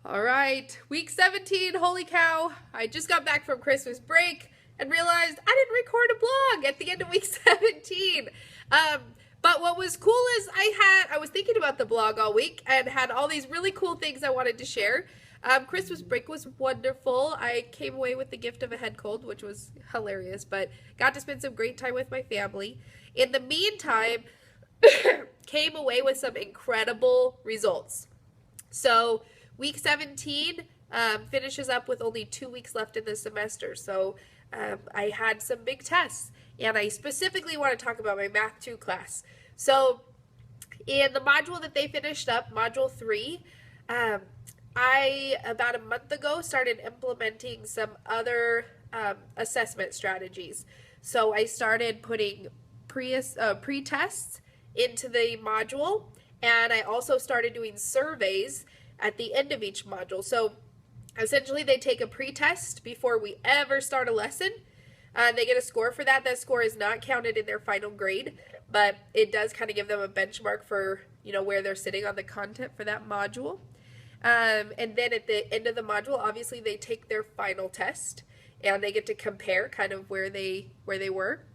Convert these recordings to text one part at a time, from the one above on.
All right, week 17, holy cow. I just got back from Christmas break and realized I didn't record a blog at the end of week 17. Um, but what was cool is I was thinking about the blog all week and had all these really cool things I wanted to share. Christmas break was wonderful. I came away with the gift of a head cold, which was hilarious, but got to spend some great time with my family. In the meantime, came away with some incredible results. So, week 17 finishes up with only 2 weeks left in the semester. So, I had some big tests, and I specifically want to talk about my Math 2 class. So, in the module that they finished up, Module 3, I, about a month ago, started implementing some other assessment strategies. So, I started putting pre-tests into the module, and I also started doing surveys at the end of each module. So essentially they take a pre-test before we ever start a lesson. They get a score for that. That score is not counted in their final grade, but it does kind of give them a benchmark for, where they're sitting on the content for that module. And then at the end of the module, obviously they take their final test and they get to compare kind of where they were.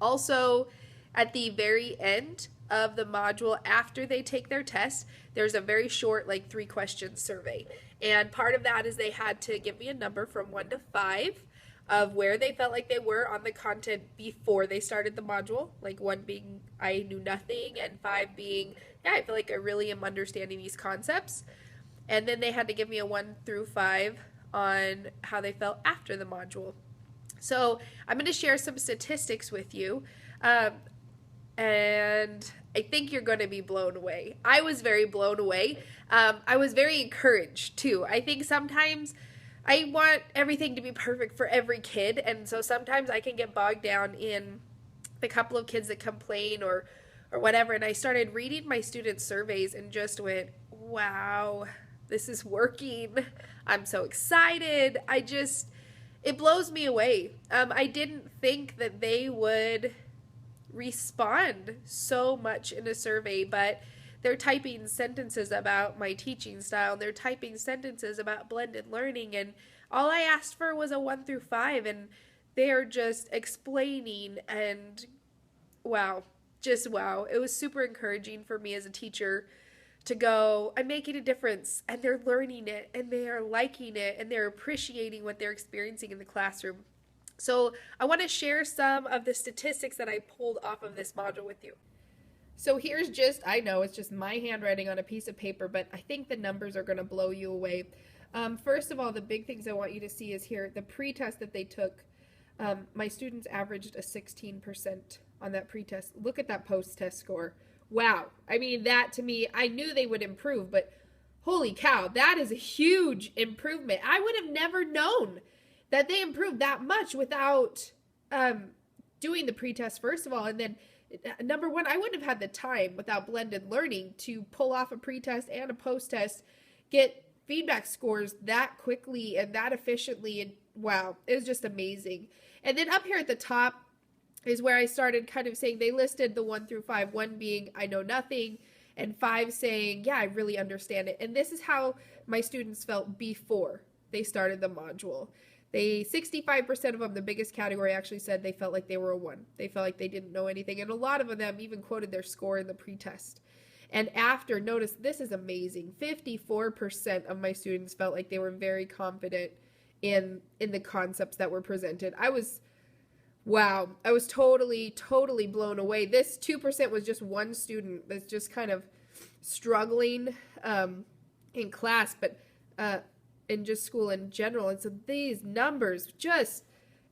Also, at the very end of the module, after they take their test, there's a very short, like 3-question survey. And part of that is they had to give me a number from 1 to 5 of where they felt like they were on the content before they started the module. Like 1 being I knew nothing, and 5 being, yeah, I feel like I really am understanding these concepts. And then they had to give me a 1 through 5 on how they felt after the module. So I'm going to share some statistics with you. And I think you're going to be blown away. I was very blown away. I was very encouraged too. I think sometimes I want everything to be perfect for every kid, and so sometimes I can get bogged down in the couple of kids that complain or whatever. And I started reading my student surveys and just went, wow, this is working. I'm so excited. It blows me away. I didn't think that they would respond so much in a survey, but they're typing sentences about my teaching style. They're typing sentences about blended learning, and all I asked for was a 1 through 5, and they're just explaining, and wow, just wow. It was super encouraging for me as a teacher to go, I'm making a difference, and they're learning it, and they are liking it, and they're appreciating what they're experiencing in the classroom. So I want to share some of the statistics that I pulled off of this module with you. So here's I know it's just my handwriting on a piece of paper, but I think the numbers are going to blow you away. First of all, the big things I want you to see is here, the pre-test that they took. My students averaged a 16% on that pre-test. Look at that post-test score. Wow. I mean, that to me, I knew they would improve, but holy cow, that is a huge improvement. I would have never known that they improved that much without doing the pretest, first of all. And then, number one, I wouldn't have had the time without blended learning to pull off a pretest and a post-test, get feedback scores that quickly and that efficiently. And wow, it was just amazing. And then up here at the top is where I started kind of saying they listed the 1 through 5, 1 being I know nothing, and 5 saying, yeah, I really understand it. And this is how my students felt before they started the module. 65% of them, the biggest category, actually said they felt like they were a 1. They felt like they didn't know anything. And a lot of them even quoted their score in the pretest. And after, notice this is amazing, 54% of my students felt like they were very confident in the concepts that were presented. I was totally blown away. This 2% was just one student that's just kind of struggling in class, but in just school in general. And so these numbers just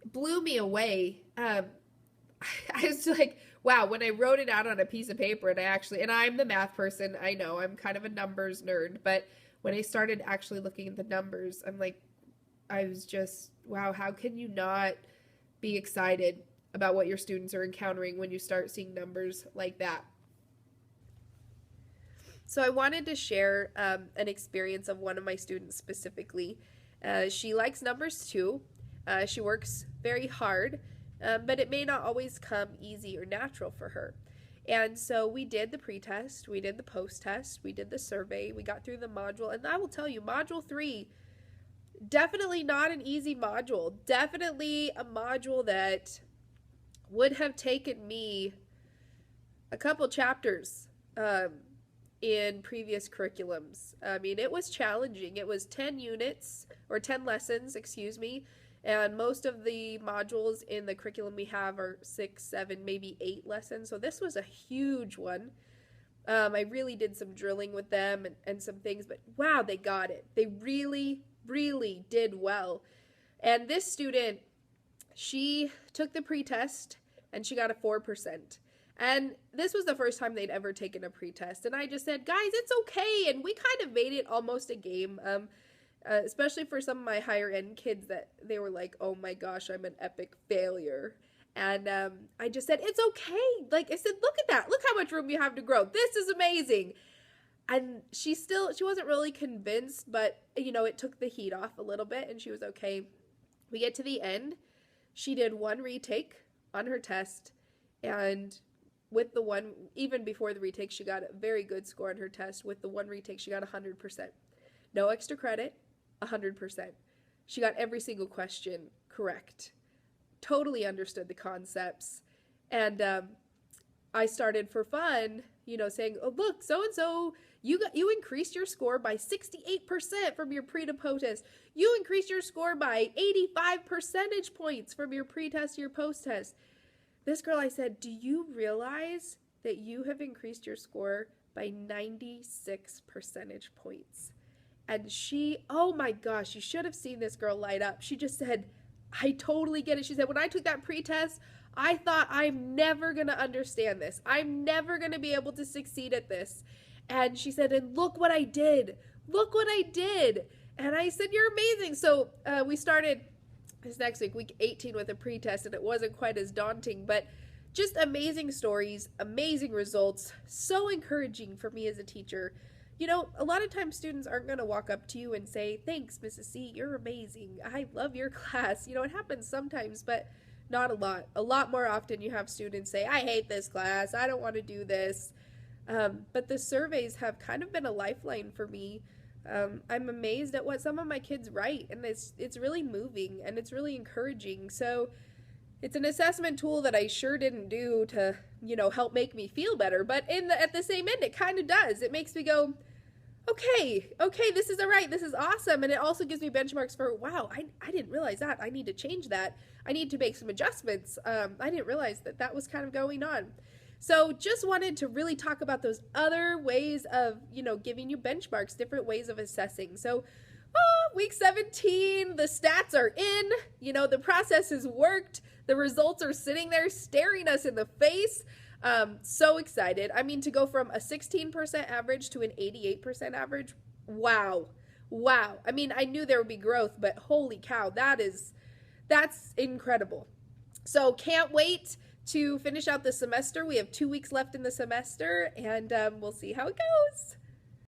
blew me away. I was like, wow, when I wrote it out on a piece of paper, and I'm the math person, I know, I'm kind of a numbers nerd, but when I started actually looking at the numbers, I'm like, I was just, wow, how can you not be excited about what your students are encountering when you start seeing numbers like that? So I wanted to share an experience of one of my students specifically. She likes numbers too. She works very hard, but it may not always come easy or natural for her. And so we did the pretest, we did the post-test, we did the survey, we got through the module, and I will tell you, module 3, definitely not an easy module. Definitely a module that would have taken me a couple chapters in previous curriculums. I mean, it was challenging. It was 10 units, or 10 lessons, excuse me, and most of the modules in the curriculum we have are 6, 7, maybe 8 lessons. So this was a huge one. I really did some drilling with them and some things, but wow, they got it. They really, really did well. And this student, she took the pretest and she got a 4%. And this was the first time they'd ever taken a pretest. And I just said, guys, it's okay. And we kind of made it almost a game. Especially for some of my higher end kids, that they were like, oh my gosh, I'm an epic failure. And I just said, it's okay. Like I said, look at that. Look how much room you have to grow. This is amazing. And she wasn't really convinced, but you know, it took the heat off a little bit and she was okay. We get to the end. She did one retake on her test, and with the one, even before the retake, she got a very good score on her test. With the one retake, she got 100%. No extra credit. 100%. She got every single question correct. Totally understood the concepts. And I started for fun, you know, saying, oh, look, so-and-so, you increased your score by 68% from your pre to post-test. You increased your score by 85 percentage points from your pre-test to your post-test. This girl, I said, do you realize that you have increased your score by 96 percentage points? And she, oh my gosh, you should have seen this girl light up. She just said, I totally get it. She said, when I took that pretest, I thought I'm never going to understand this. I'm never going to be able to succeed at this. And she said, and look what I did. Look what I did. And I said, you're amazing. So we started this next week 18, with a pretest, and it wasn't quite as daunting, but just amazing stories, amazing results, so encouraging for me as a teacher. You know, a lot of times students aren't going to walk up to you and say, thanks, Mrs. C, you're amazing. I love your class. You know, it happens sometimes, but not a lot. A lot more often you have students say, I hate this class. I don't want to do this. But the surveys have kind of been a lifeline for me. I'm amazed at what some of my kids write, and it's really moving and it's really encouraging. So it's an assessment tool that I sure didn't do to, you know, help make me feel better. But at the same end, it kind of does. It makes me go, okay, this is all right. This is awesome. And it also gives me benchmarks for, wow, I didn't realize that. I need to change that. I need to make some adjustments. I didn't realize that was kind of going on. So just wanted to really talk about those other ways of, you know, giving you benchmarks, different ways of assessing. So week 17, the stats are in, you know, the process has worked. The results are sitting there staring us in the face. So excited. I mean, to go from a 16% average to an 88% average, wow. I mean, I knew there would be growth, but holy cow, that's incredible. So can't wait to finish out the semester. We have 2 weeks left in the semester, and we'll see how it goes.